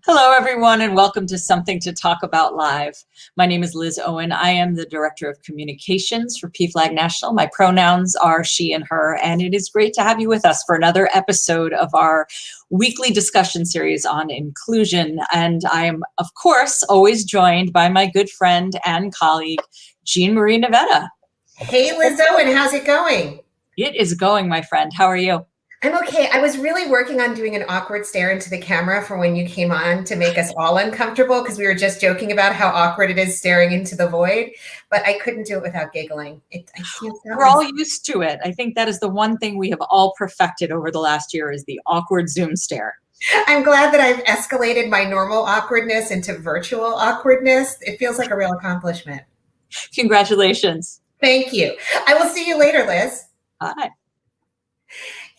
Hello, everyone, and welcome to Something to Talk About Live. My name is Liz Owen. I am the Director of Communications for PFLAG National. My pronouns are she and her, and it is great to have you with us for another episode of our weekly discussion series on inclusion. And I am, of course, always joined by my good friend and colleague, Jean Marie Nevada. Hey, Liz Owen, how's it going? It is going, my friend. How are you? I'm okay. I was really working on doing an awkward stare into the camera for when you came on to make us all uncomfortable because we were just joking about how awkward it is staring into the void, but I couldn't do it without giggling. We're all used to it. I think that is the one thing we have all perfected over the last year is the awkward Zoom stare. I'm glad that I've escalated my normal awkwardness into virtual awkwardness. It feels like a real accomplishment. Congratulations. Thank you. I will see you later, Liz. Bye.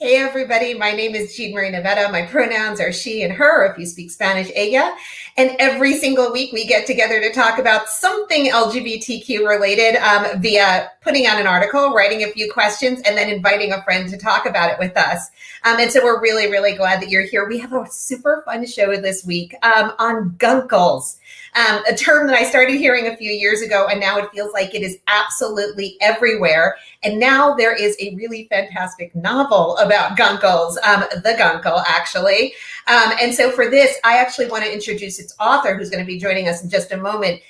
Hey, everybody. My name is Jean Marie Nevada. My pronouns are she and her, if you speak Spanish, ella. And every single week we get together to talk about something LGBTQ related via putting out an article, writing a few questions, and then inviting a friend to talk about it with us. And so we're really, really glad that you're here. We have a super fun show this week on guncles. A term that I started hearing a few years ago, and now it feels like it is absolutely everywhere. And now there is a really fantastic novel about guncles, The Guncle, actually. And so for this, I actually want to introduce its author, who's going to be joining us in just a moment,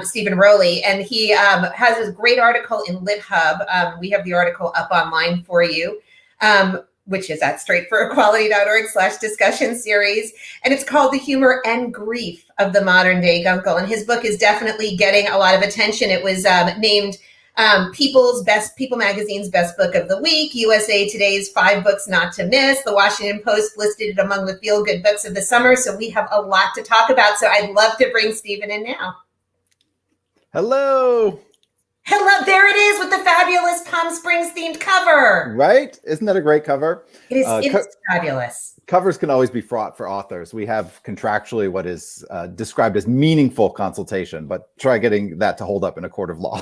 Steven Rowley. And he has a great article in LitHub. We have the article up online for you. Which is at straightforequality.org/discussion series. And it's called The Humor and Grief of the Modern-Day Guncle. And his book is definitely getting a lot of attention. It was named People Magazine's Best Book of the Week, USA Today's 5 Books Not to Miss. The Washington Post listed it among the feel-good books of the summer. So we have a lot to talk about. So I'd love to bring Steven in now. Hello. Hello, there it is with the fabulous Palm Springs themed cover. Right? Isn't that a great cover? It is fabulous. Covers can always be fraught for authors. We have contractually what is described as meaningful consultation, but try getting that to hold up in a court of law.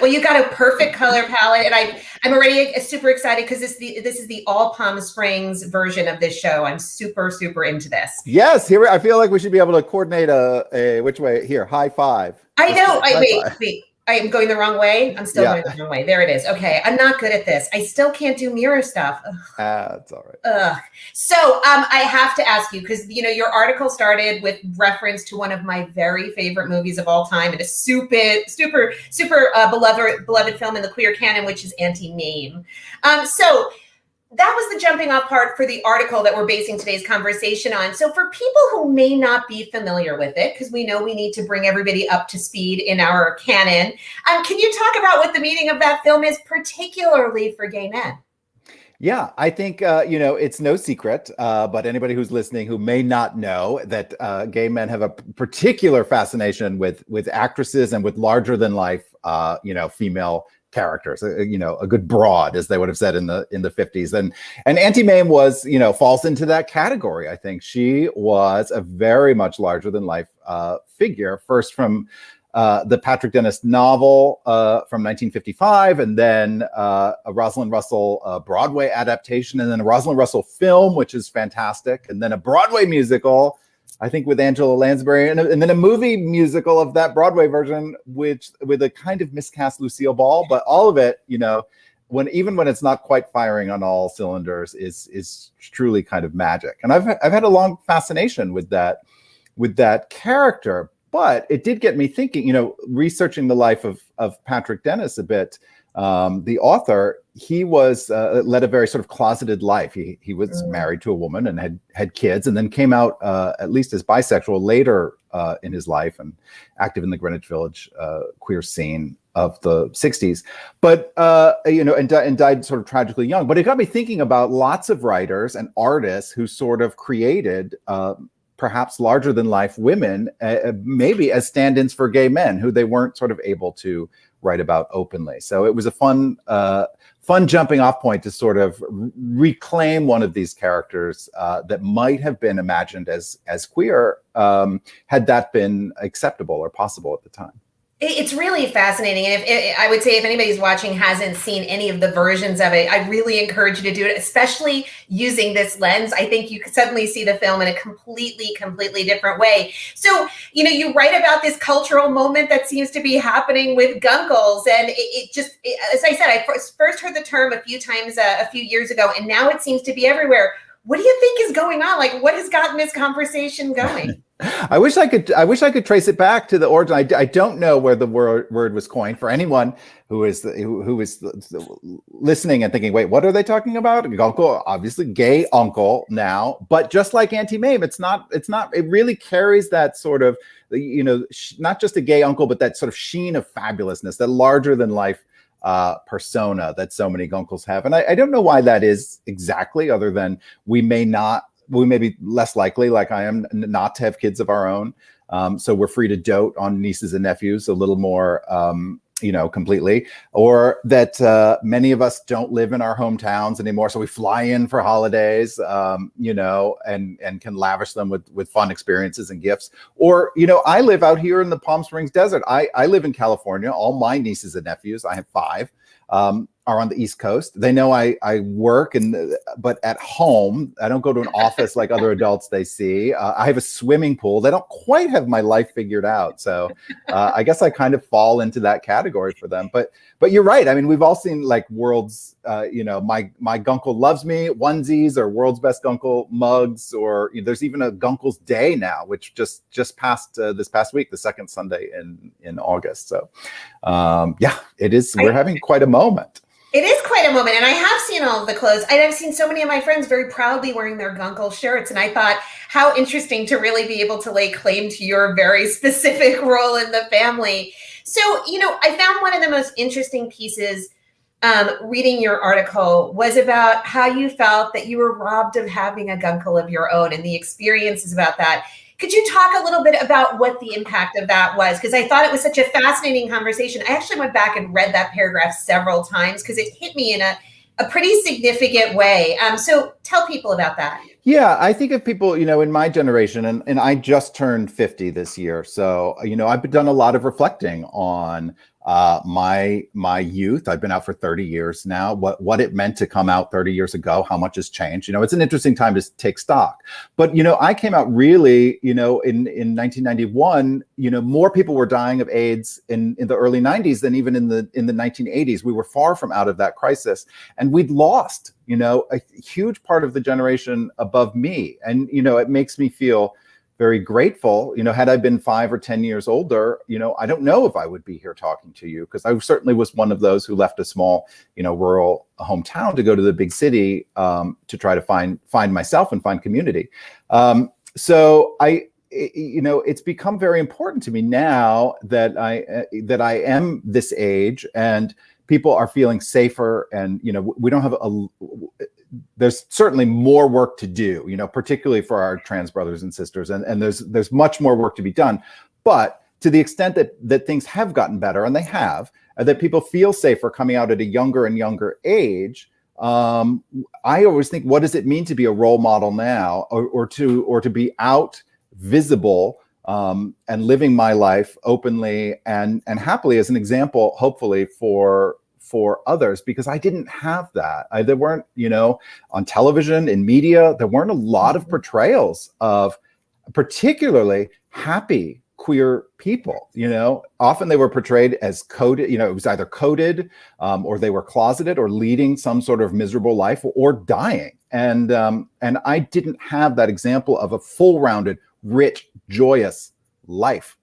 Well, you got a perfect color palette, and I'm already super excited because this is the all Palm Springs version of this show. I'm super, super into this. Yes, here I feel like we should be able to coordinate a which way here, high five. I know. Wait. I am going the wrong way. I'm still going the wrong way. There it is. Okay. I'm not good at this. I still can't do mirror stuff. That's all right. So I have to ask you, because, you know, your article started with reference to one of my very favorite movies of all time. It is super beloved film in the queer canon, which is Anti-Mame. So that was the jumping off part for the article that we're basing today's conversation on. So for people who may not be familiar with it, because we know we need to bring everybody up to speed in our canon, can you talk about what the meaning of that film is, particularly for gay men? Yeah, I think, it's no secret, but anybody who's listening who may not know that gay men have a particular fascination with actresses and with larger than life, female characters, a good broad, as they would have said in the 50s. And Anti-Mame was, falls into that category. I think she was a very much larger than life figure, first from the Patrick Dennis novel from 1955, and then a Rosalind Russell Broadway adaptation, and then a Rosalind Russell film, which is fantastic, and then a Broadway musical, I think, with Angela Lansbury, and then a movie musical of that Broadway version, with a kind of miscast Lucille Ball. But all of it, when it's not quite firing on all cylinders, is truly kind of magic. And I've had a long fascination with that character. But it did get me thinking, researching the life of Patrick Dennis a bit. The author, he was led a very sort of closeted life. He was married to a woman and had kids, and then came out at least as bisexual later in his life, and active in the Greenwich Village queer scene of the 60s. But and died sort of tragically young. But it got me thinking about lots of writers and artists who sort of created perhaps larger than life women, maybe as stand-ins for gay men who they weren't sort of able to write about openly. So it was a fun jumping off point to sort of reclaim one of these characters that might have been imagined as queer had that been acceptable or possible at the time. It's really fascinating. And I would say if anybody's watching hasn't seen any of the versions of it, I really encourage you to do it, especially using this lens. I think you could suddenly see the film in a completely different way. So, you write about this cultural moment that seems to be happening with Guncles. And as I said, I first heard the term a few times a few years ago, and now it seems to be everywhere. What do you think is going on? Like, what has gotten this conversation going? I wish I could trace it back to the origin. I don't know where the word was coined. For anyone who is listening and thinking, wait, what are they talking about? Guncle, obviously gay uncle now, but just like Auntie Mame, it really carries that sort of, not just a gay uncle, but that sort of sheen of fabulousness, that larger than life persona that so many Guncles have. And I don't know why that is exactly, other than we may be less likely, like I am, not to have kids of our own. So we're free to dote on nieces and nephews a little more, completely, or that many of us don't live in our hometowns anymore. So we fly in for holidays, and can lavish them with fun experiences and gifts. Or, I live out here in the Palm Springs desert. I live in California. All my nieces and nephews, I have 5, are on the East Coast. They know I work, but at home, I don't go to an office like other adults they see. I have a swimming pool. They don't quite have my life figured out. So I guess I kind of fall into that category for them. But you're right. I mean, we've all seen like world's, my Guncle loves me onesies, or world's best Guncle mugs, or there's even a Guncle's Day now, which just passed this past week, the second Sunday in August. So it is. We're having quite a moment. It is quite a moment. And I have seen all of the clothes. I've seen so many of my friends very proudly wearing their Guncle shirts. And I thought, how interesting to really be able to lay claim to your very specific role in the family. So, I found one of the most interesting pieces reading your article was about how you felt that you were robbed of having a Guncle of your own and the experiences about that. Could you talk a little bit about what the impact of that was? Because I thought it was such a fascinating conversation. I actually went back and read that paragraph several times because it hit me in a pretty significant way. So tell people about that. Yeah, I think of people, in my generation, and I just turned 50 this year. So, I've done a lot of reflecting on my youth. I've been out for 30 years now, what it meant to come out 30 years ago, how much has changed. It's an interesting time to take stock. But, I came out really, in 1991, more people were dying of AIDS in the early 90s than even in the 1980s. We were far from out of that crisis. And we'd lost, a huge part of the generation above me. And, it makes me feel very grateful. Had I been 5 or 10 years older, I don't know if I would be here talking to you, because I certainly was one of those who left a small, rural hometown to go to the big city to try to find myself and find community. So it's become very important to me now that I am this age and people are feeling safer, and we don't have there's certainly more work to do, particularly for our trans brothers and sisters, and there's much more work to be done. But to the extent that things have gotten better, and they have, that people feel safer coming out at a younger and younger age, I always think, what does it mean to be a role model now, or to be out visible and living my life openly and happily as an example, hopefully for others, because I didn't have that. There weren't, on television, in media, there weren't a lot of portrayals of particularly happy queer people. Often they were portrayed as coded, it was either coded or they were closeted or leading some sort of miserable life or dying. And I didn't have that example of a full-rounded, rich, joyous life,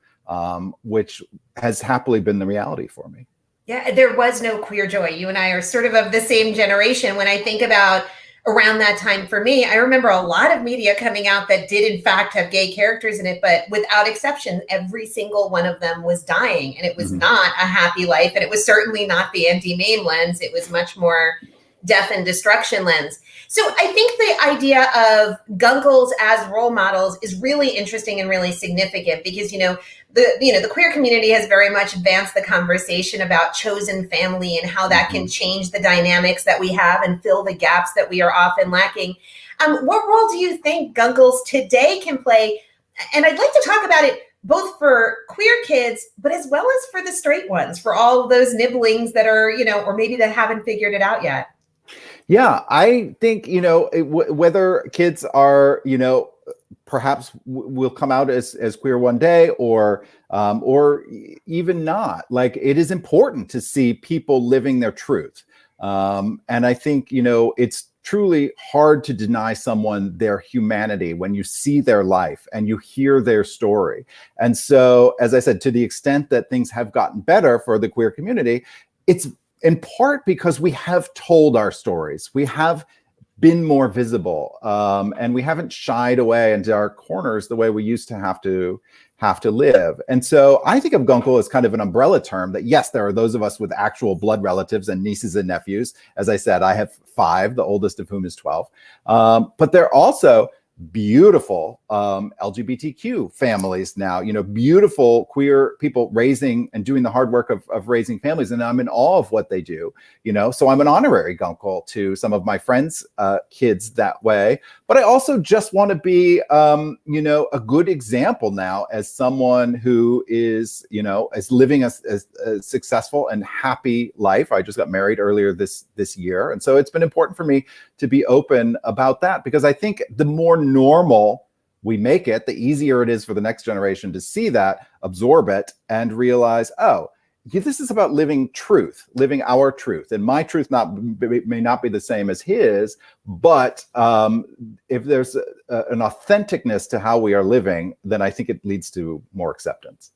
which has happily been the reality for me. Yeah, there was no queer joy. You and I are sort of the same generation. When I think about around that time for me, I remember a lot of media coming out that did in fact have gay characters in it, but without exception, every single one of them was dying. And it was not a happy life. And it was certainly not the Auntie Mame lens. It was much more death and destruction lens. So I think the idea of Guncles as role models is really interesting and really significant because, the queer community has very much advanced the conversation about chosen family and how that can change the dynamics that we have and fill the gaps that we are often lacking. What role do you think Guncles today can play? And I'd like to talk about it both for queer kids, but as well as for the straight ones, for all of those nibblings that are, or maybe that haven't figured it out yet? Yeah, I think, whether kids are, perhaps will come out as queer one day, or even not. Like, it is important to see people living their truth. And I think, it's truly hard to deny someone their humanity when you see their life and you hear their story. And so, as I said, to the extent that things have gotten better for the queer community, it's in part because we have told our stories. We have been more visible, and we haven't shied away into our corners the way we used to have to live. And so I think of Guncle as kind of an umbrella term that, yes, there are those of us with actual blood relatives and nieces and nephews. As I said, I have 5, the oldest of whom is 12. But they're also beautiful LGBTQ families now, beautiful queer people raising and doing the hard work of raising families. And I'm in awe of what they do, so I'm an honorary Guncle to some of my friends' kids that way. But I also just want to be, a good example now as someone who is, is living a successful and happy life. I just got married earlier this year. And so it's been important for me to be open about that, because I think the more normal we make it, the easier it is for the next generation to see that, absorb it, and realize, oh, this is about living truth, living our truth. And my truth may not be the same as his, but if there's an authenticness to how we are living, then I think it leads to more acceptance.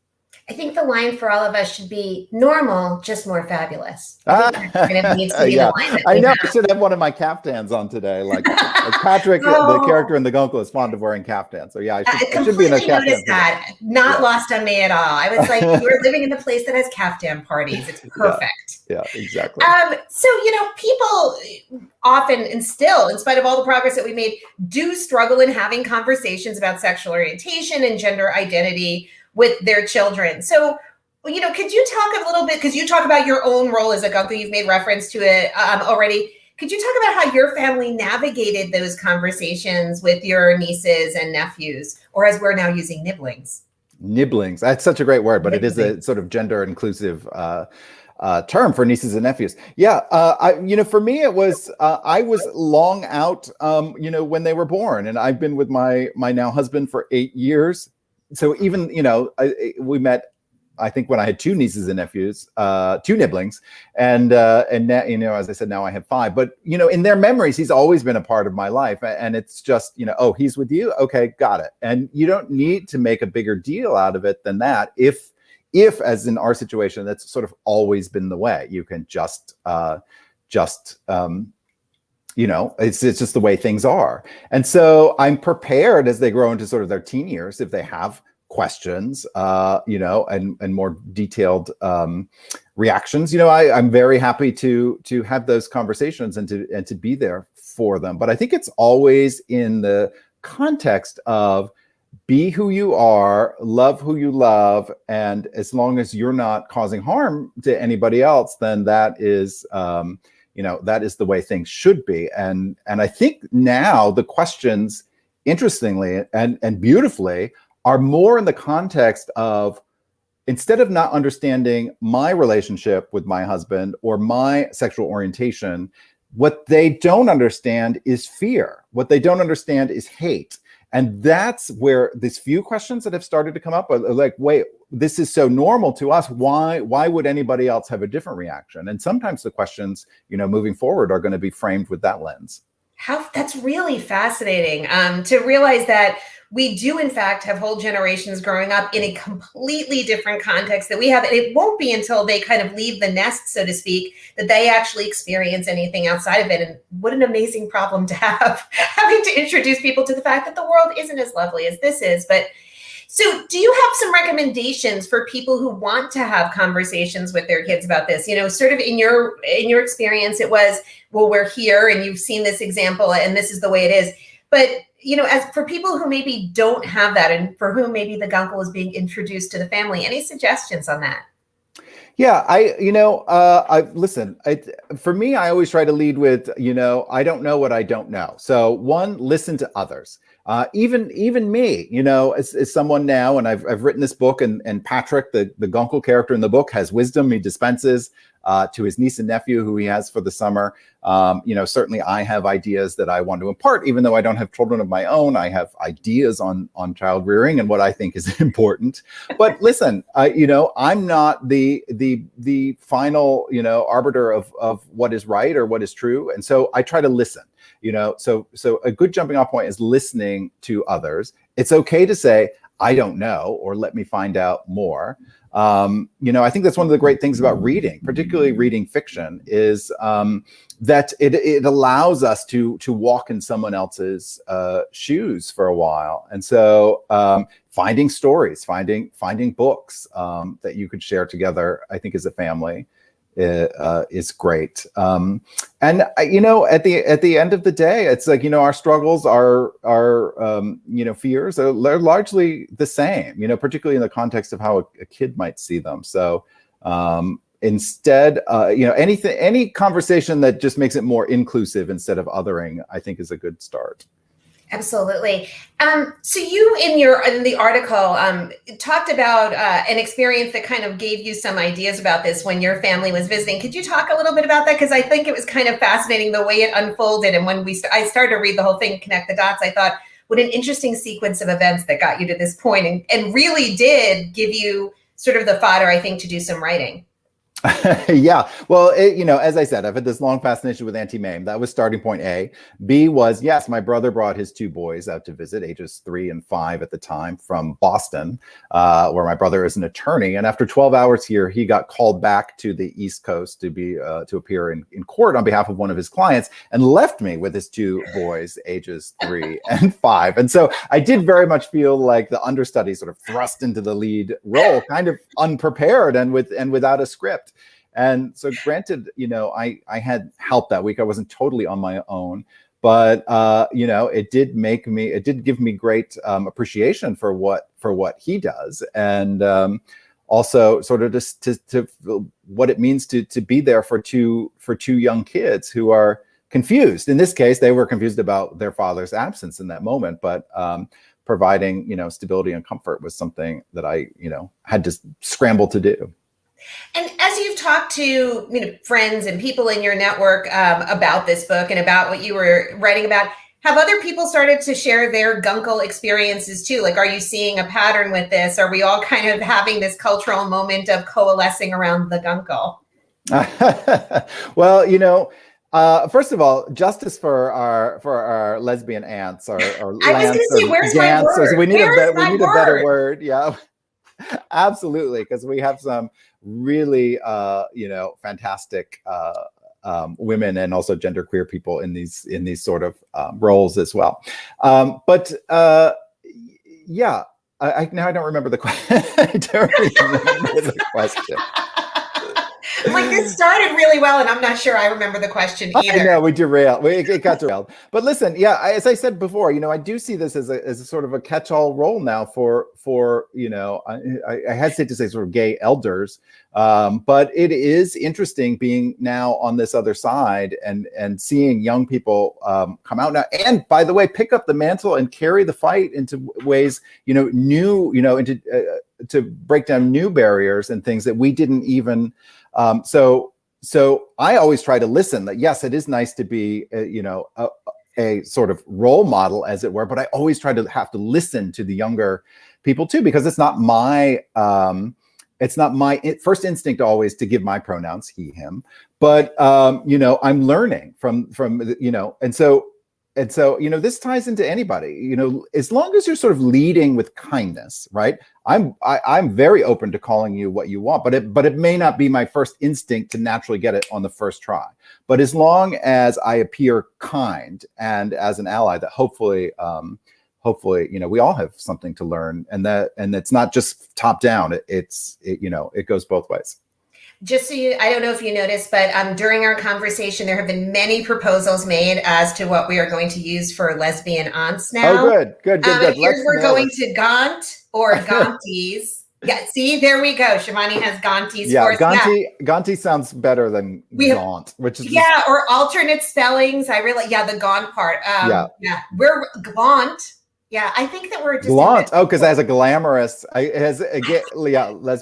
I think the line for all of us should be normal, just more fabulous. I think that kind of needs to be the line that I know. I should have one of my caftans on today. Like Patrick, the character in the Guncle, is fond of wearing caftans. So yeah, I should be in a caftan. Noticed that. Not lost on me at all. I was like, you're living in a place that has caftan parties. It's perfect. Yeah, exactly. So, people often and still, in spite of all the progress that we made, do struggle in having conversations about sexual orientation and gender identity with their children. So, could you talk a little bit, because you talk about your own role as a Guncle, you've made reference to it already. Could you talk about how your family navigated those conversations with your nieces and nephews, or as we're now using, nibblings? Nibblings. That's such a great word, but it is a sort of gender inclusive term for nieces and nephews. Yeah. For me, it was, I was long out, when they were born, and I've been with my now husband for 8 years. So even, we met, I think, when I had 2 nieces and nephews, 2 nibblings, and now, as I said, now I have 5. But in their memories, he's always been a part of my life, and it's just, oh, he's with you, okay, got it. And you don't need to make a bigger deal out of it than that. If as in our situation, that's sort of always been the way. You can it's just the way things are. And so I'm prepared as they grow into sort of their teen years, if they have questions, and more detailed reactions, I'm very happy to have those conversations and to be there for them. But I think it's always in the context of be who you are, love who you love, and as long as you're not causing harm to anybody else, then that is that is the way things should be. And I think now the questions, interestingly and beautifully, are more in the context of, instead of not understanding my relationship with my husband or my sexual orientation, what they don't understand is fear. What they don't understand is hate. And that's where these few questions that have started to come up are like, wait, this is so normal to us. Why would anybody else have a different reaction? And sometimes the questions, moving forward are going to be framed with that lens. That's really fascinating to realize that we do, in fact, have whole generations growing up in a completely different context that we have. And it won't be until they kind of leave the nest, so to speak, that they actually experience anything outside of it. And what an amazing problem to have, having to introduce people to the fact that the world isn't as lovely as this is. But so do you have some recommendations for people who want to have conversations with their kids about this? Sort of in your experience, it was, well, we're here and you've seen this example and this is the way it is. But as for people who maybe don't have that and for whom maybe the Guncle is being introduced to the family, any suggestions on that? Yeah, listen, for me, I always try to lead with, I don't know what I don't know. So one, listen to others. even me, as someone now, and I've written this book, and Patrick, the Guncle character in the book, has wisdom he dispenses to his niece and nephew who he has for the summer. Certainly I have ideas that I want to impart, even though I don't have children of my own. I have ideas on child rearing and what I think is important. But listen, I'm not the final, arbiter of what is right or what is true. And so I try to listen. So a good jumping off point is listening to others. It's okay to say, I don't know, or let me find out more. I think that's one of the great things about reading, particularly reading fiction, is that it allows us to walk in someone else's shoes for a while. And so finding stories, finding books that you could share together, I think, as a family, is great. And at the end of the day, it's like, our struggles, our fears are largely the same, particularly in the context of how a kid might see them. So instead, any conversation that just makes it more inclusive instead of othering, I think, is a good start. Absolutely. So you, in the article, talked about an experience that kind of gave you some ideas about this when your family was visiting. Could you talk a little bit about that? Because I think it was kind of fascinating the way it unfolded. And when I started to read the whole thing, connect the dots, I thought, what an interesting sequence of events that got you to this point, and really did give you sort of the fodder, I think, to do some writing. Yeah. Well, as I said, I've had this long fascination with anti-MAME. That was starting point A. B was, yes, my brother brought his two boys out to visit, ages 3 and 5 at the time, from Boston, where my brother is an attorney. And after 12 hours here, he got called back to the East Coast to appear in court on behalf of one of his clients, and left me with his two boys, ages 3 and 5. And so I did very much feel like the understudy, sort of thrust into the lead role, kind of unprepared and without a script. And so granted, I had help that week. I wasn't totally on my own, but it did give me great appreciation for what he does. And also sort of just to what it means to be there for two young kids who are confused. In this case, they were confused about their father's absence in that moment, but providing, stability and comfort was something that I, had to scramble to do. And as you've talked to friends and people in your network about this book and about what you were writing about, have other people started to share their Guncle experiences too? Like, are you seeing a pattern with this? Are we all kind of having this cultural moment of coalescing around the Guncle? Well, first of all, justice for our lesbian aunts, or I was going to say, where's my word? We need a better word. Yeah, absolutely, because we have some really fantastic women and also genderqueer people in these sort of roles as well. Yeah, I now I don't remember the question. I don't remember the question. Like, this started really well, and I'm not sure I remember the question either. I know, we derailed. It got derailed. But listen, yeah, as I said before, I do see this as a sort of a catch-all role now for I hesitate to say sort of gay elders, but it is interesting being now on this other side and seeing young people come out now. And by the way, pick up the mantle and carry the fight into ways to break down new barriers and things that we didn't even. So I always try to listen. That yes, it is nice to be a sort of role model, as it were, but I always try to have to listen to the younger people too, because it's not my first instinct always to give my pronouns he, him, but I'm learning from and so this ties into anybody, as long as you're sort of leading with kindness, right? I'm very open to calling you what you want, but it may not be my first instinct to naturally get it on the first try. But as long as I appear kind and as an ally, that hopefully, we all have something to learn, and it's not just top down. It goes both ways. Just so I don't know if you noticed, but during our conversation, there have been many proposals made as to what we are going to use for lesbian aunts now. Oh, good. Here we're going to Gaunt or Gaunties. Yeah, see, there we go. Shivani has Gaunties for us. Gaunty sounds better than Gaunt, which is or alternate spellings. The Gaunt part. We're Gaunt. Yeah, I think that we're just Gaunt. Oh, because it has a glamorous. It has a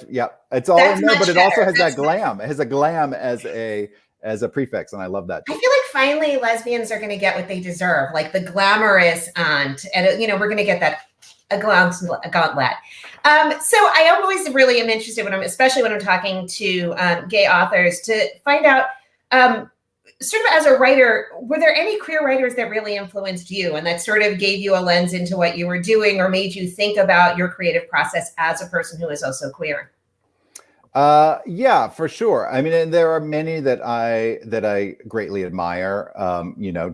yeah. It's all That's in there, much but it better. also has That's that glam. It has a glam as a prefix, and I love that I too. feel like finally lesbians are going to get what they deserve, like the glamorous aunt, and we're going to get that a gauntlet. So I always really am interested especially when I'm talking to gay authors, to find out, sort of as a writer, were there any queer writers that really influenced you and that sort of gave you a lens into what you were doing or made you think about your creative process as a person who is also queer? Yeah, for sure. I mean, and there are many that I greatly admire.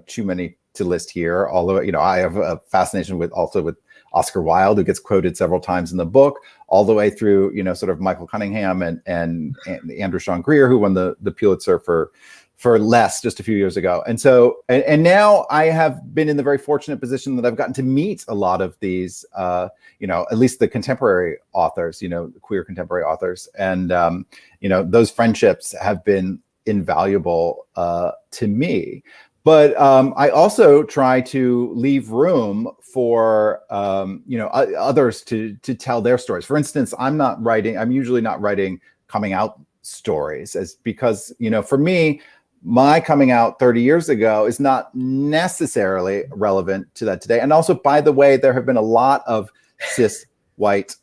Too many to list here. Although, I have a fascination with Oscar Wilde, who gets quoted several times in the book, all the way through, sort of Michael Cunningham and Andrew Sean Greer, who won the Pulitzer for Less just a few years ago. And so, and now I have been in the very fortunate position that I've gotten to meet a lot of these, at least the contemporary authors, queer contemporary authors. And, those friendships have been invaluable to me. But I also try to leave room for, others to tell their stories. For instance, I'm usually not writing coming out stories because, for me, my coming out 30 years ago is not necessarily relevant to that today. And also, by the way, there have been a lot of cis white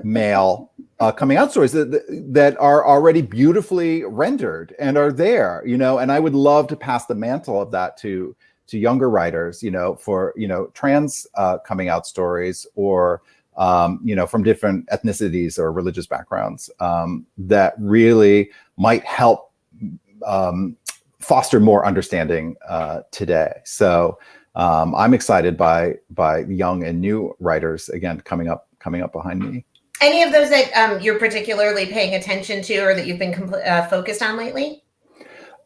male coming out stories that are already beautifully rendered and are there, and I would love to pass the mantle of that to younger writers, for, trans coming out stories or, from different ethnicities or religious backgrounds that really might help foster more understanding today. So I'm excited by young and new writers, again, coming up behind me. Any of those that you're particularly paying attention to or that you've been focused on lately?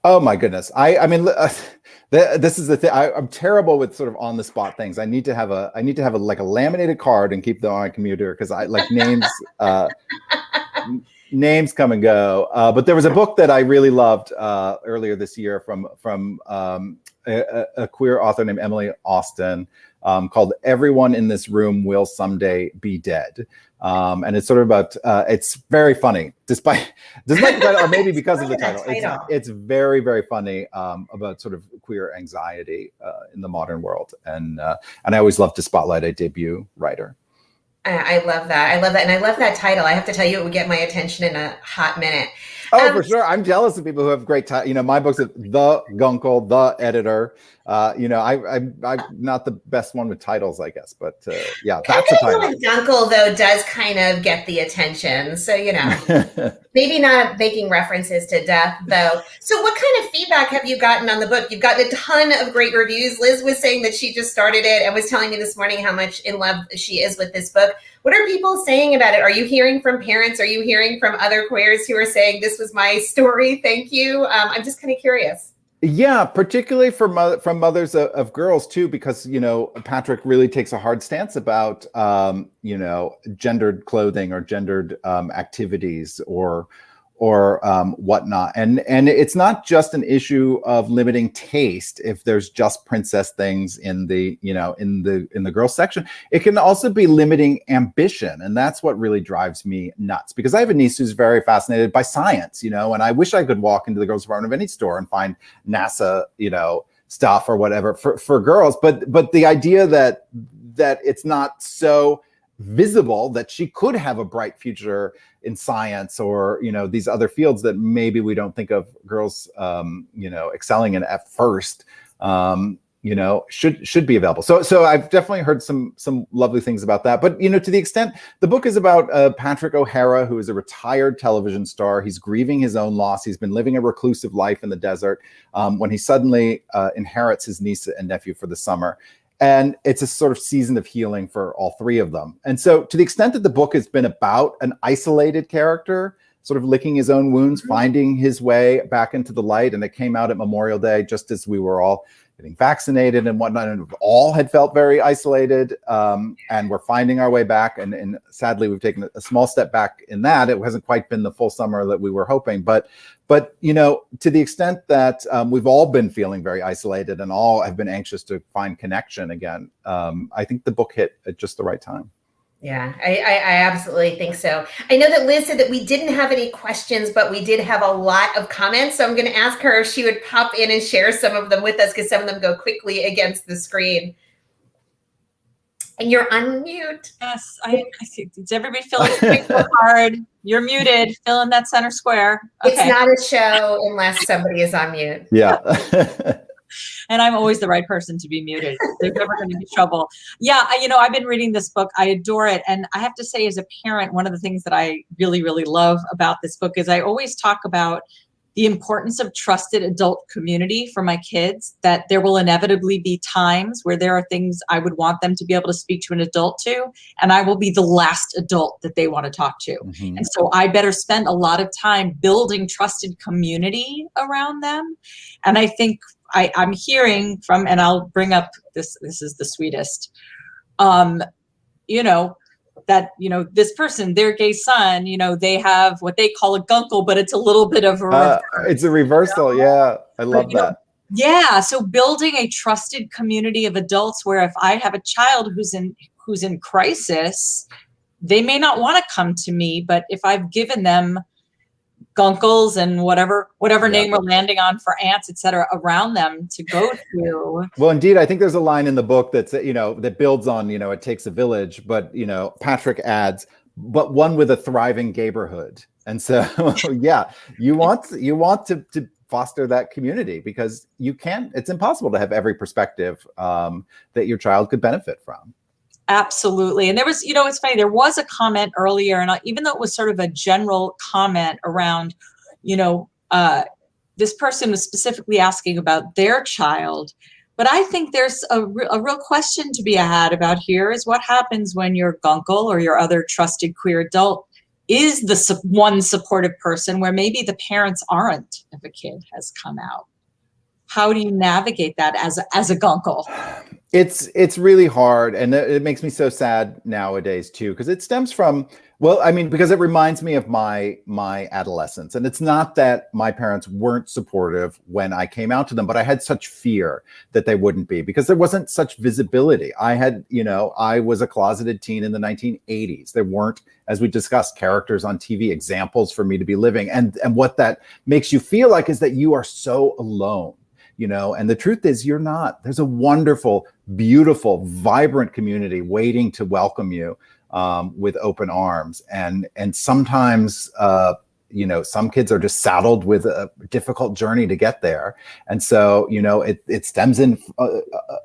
Oh my goodness. I mean, this is the thing. I'm terrible with sort of on the spot things. I need to have like a laminated card and keep them on my computer because I like names. Names come and go. But there was a book that I really loved earlier this year from a queer author named Emily Austin called "Everyone in This Room Will Someday Be Dead." And it's sort of about, it's very funny, despite the title, or maybe because of the title. It's very, very funny about sort of queer anxiety in the modern world. And I always love to spotlight a debut writer. I love that. And I love that title. I have to tell you, it would get my attention in a hot minute. Oh, for sure. I'm jealous of people who have great titles. My book's The Guncle, The Editor. I'm not the best one with titles, I guess, but yeah, that's a title. Guncle, though, does kind of get the attention. So, maybe not making references to death, though. So what kind of feedback have you gotten on the book? You've gotten a ton of great reviews. Liz was saying that she just started it and was telling me this morning how much in love she is with this book. What are people saying about it? Are you hearing from parents? Are you hearing from other queers who are saying, this was my story, thank you? I'm just kind of curious. Yeah, particularly from mothers of girls too, because Patrick really takes a hard stance about gendered clothing or gendered activities or whatnot, and it's not just an issue of limiting taste. If there's just princess things in the in the girls section, it can also be limiting ambition, and that's what really drives me nuts. Because I have a niece who's very fascinated by science, and I wish I could walk into the girls' department of any store and find NASA, stuff or whatever for girls. But the idea that it's not so visible that she could have a bright future in science or these other fields that maybe we don't think of girls excelling in at first should be available. So I've definitely heard some lovely things about that. But to the extent the book is about Patrick O'Hara, who is a retired television star. He's grieving his own loss. He's been living a reclusive life in the desert when he suddenly inherits his niece and nephew for the summer. And it's a sort of season of healing for all three of them. And so to the extent that the book has been about an isolated character, sort of licking his own wounds, finding his way back into the light, and it came out at Memorial Day, just as we were all getting vaccinated and whatnot, and all had felt very isolated. And we're finding our way back. And sadly, we've taken a small step back in that. It hasn't quite been the full summer that we were hoping. But you know, to the extent that we've all been feeling very isolated and all have been anxious to find connection again, I think the book hit at just the right time. Yeah, I absolutely think so. I know that Liz said that we didn't have any questions, but we did have a lot of comments. So I'm going to ask her if she would pop in and share some of them with us, because some of them go quickly against the screen. And you're unmute. Yes, I see. Does everybody fill in the card? You're muted. Fill in that center square. Okay. It's not a show unless somebody is on mute. Yeah. And I'm always the right person to be muted. There's never going to be trouble. Yeah, you know, I've been reading this book. I adore it. And I have to say, as a parent, one of the things that I really, really love about this book is I always talk about the importance of trusted adult community for my kids, that there will inevitably be times where there are things I would want them to be able to speak to an adult to, and I will be the last adult that they want to talk to. Mm-hmm. And so I better spend a lot of time building trusted community around them. And I think I'm hearing from, and I'll bring up this is the sweetest, you know, that, you know, this person, their gay son, you know, they have what they call a gunkle, but it's a little bit of a it's a reversal. You know? Yeah, I love that. Yeah, so building a trusted community of adults where if I have a child who's in crisis, they may not want to come to me, but if I've given them gunkles and whatever name we're landing on for aunts, et cetera, around them to go to. Well, indeed, I think there's a line in the book that's, you know, that builds on, you know, it takes a village, but, you know, Patrick adds, but one with a thriving neighborhood. And so, yeah, you want to foster that community, because it's impossible to have every perspective that your child could benefit from. Absolutely. And there was, you know, it's funny, there was a comment earlier, and even though it was sort of a general comment around, you know, this person was specifically asking about their child, but I think there's a real question to be had about here is what happens when your gunkle or your other trusted queer adult is the one supportive person where maybe the parents aren't if a kid has come out. How do you navigate that as a gunkle? It's really hard, and it makes me so sad nowadays too, because it stems from, well, I mean, because it reminds me of my adolescence, and it's not that my parents weren't supportive when I came out to them, but I had such fear that they wouldn't be, because there wasn't such visibility. I was a closeted teen in the 1980s. There weren't, as we discussed, characters on TV, examples for me to be living, and what that makes you feel like is that you are so alone. You know, and the truth is you're not. There's a wonderful, beautiful, vibrant community waiting to welcome you with open arms. And sometimes, you know, some kids are just saddled with a difficult journey to get there. And so, you know, it stems in,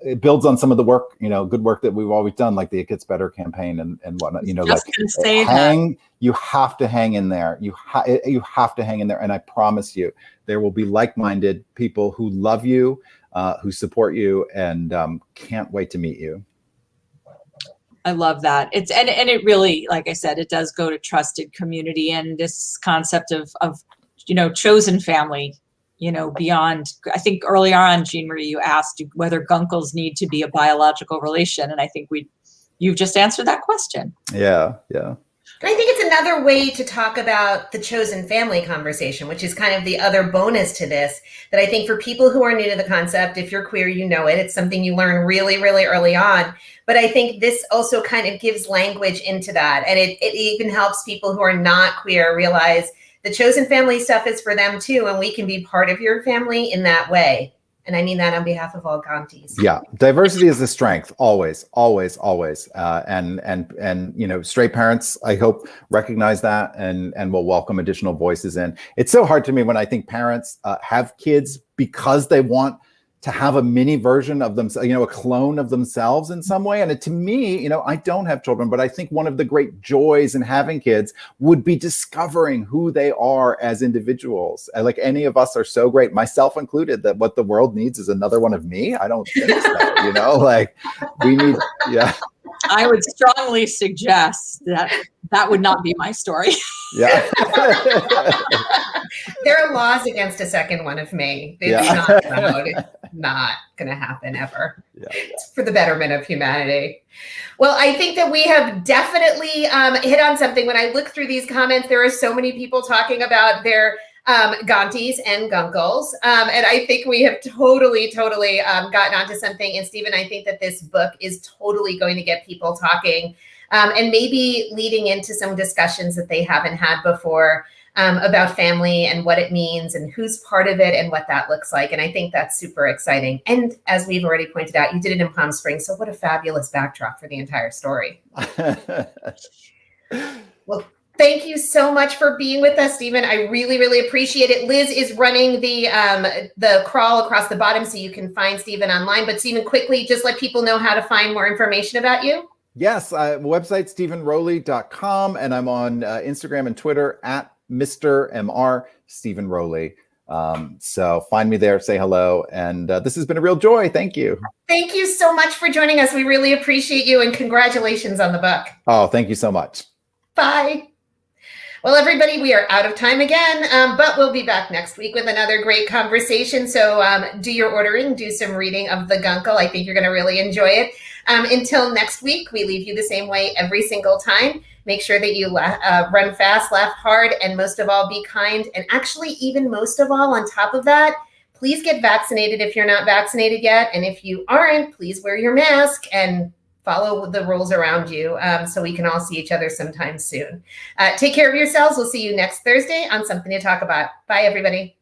it builds on some of the work, you know, good work that we've always done, like the It Gets Better campaign and whatnot, you know, you have to hang in there. You have to hang in there. And I promise you, there will be like-minded people who love you, who support you, and can't wait to meet you. I love that. And it really, like I said, it does go to trusted community and this concept of you know, chosen family, you know, beyond. I think earlier on, Jean Marie, you asked whether gunkles need to be a biological relation, and I think you've just answered that question. Yeah. I think it's another way to talk about the chosen family conversation, which is kind of the other bonus to this, that I think for people who are new to the concept, if you're queer, you know it. It's something you learn really, really early on. But I think this also kind of gives language into that. And it even helps people who are not queer realize the chosen family stuff is for them too. And we can be part of your family in that way. And I mean that on behalf of all Gonties. Yeah, diversity is the strength, always, always, always. And you know, straight parents, I hope, recognize that and will welcome additional voices in. It's so hard to me when I think parents have kids because they want to have a mini version of themselves, you know, a clone of themselves in some way. And to me, you know, I don't have children, but I think one of the great joys in having kids would be discovering who they are as individuals. And like any of us are so great, myself included, that what the world needs is another one of me. I don't think so, you know, like we need, yeah. I would strongly suggest that would not be my story. Yeah. There are laws against a second one of me. It's not allowed. not going to happen ever. Yeah. It's for the betterment of humanity. Well, I think that we have definitely hit on something. When I look through these comments, there are so many people talking about their Gaunties and Guncles. And I think we have totally gotten onto something. And Steven, I think that this book is totally going to get people talking and maybe leading into some discussions that they haven't had before about family and what it means and who's part of it and what that looks like. And I think that's super exciting. And as we've already pointed out, you did it in Palm Springs. So what a fabulous backdrop for the entire story. Well, thank you so much for being with us, Steven. I really appreciate it. Liz is running the crawl across the bottom so you can find Steven online. But Steven, quickly, just let people know how to find more information about you. Yes, website stevenrowley.com, and I'm on Instagram and Twitter at Mr. Mr. Steven Rowley. So find me there, say hello, and this has been a real joy. Thank you. Thank you so much for joining us. We really appreciate you, and congratulations on the book. Oh, thank you so much. Bye. Well, everybody, we are out of time again, but we'll be back next week with another great conversation. So do your ordering, do some reading of the Guncle. I think you're going to really enjoy it. Until next week, we leave you the same way every single time. Make sure that you run fast, laugh hard, and most of all, be kind. And actually, even most of all, on top of that, please get vaccinated if you're not vaccinated yet. And if you aren't, please wear your mask and follow the rules around you so we can all see each other sometime soon. Take care of yourselves. We'll see you next Thursday on Something to Talk About. Bye, everybody.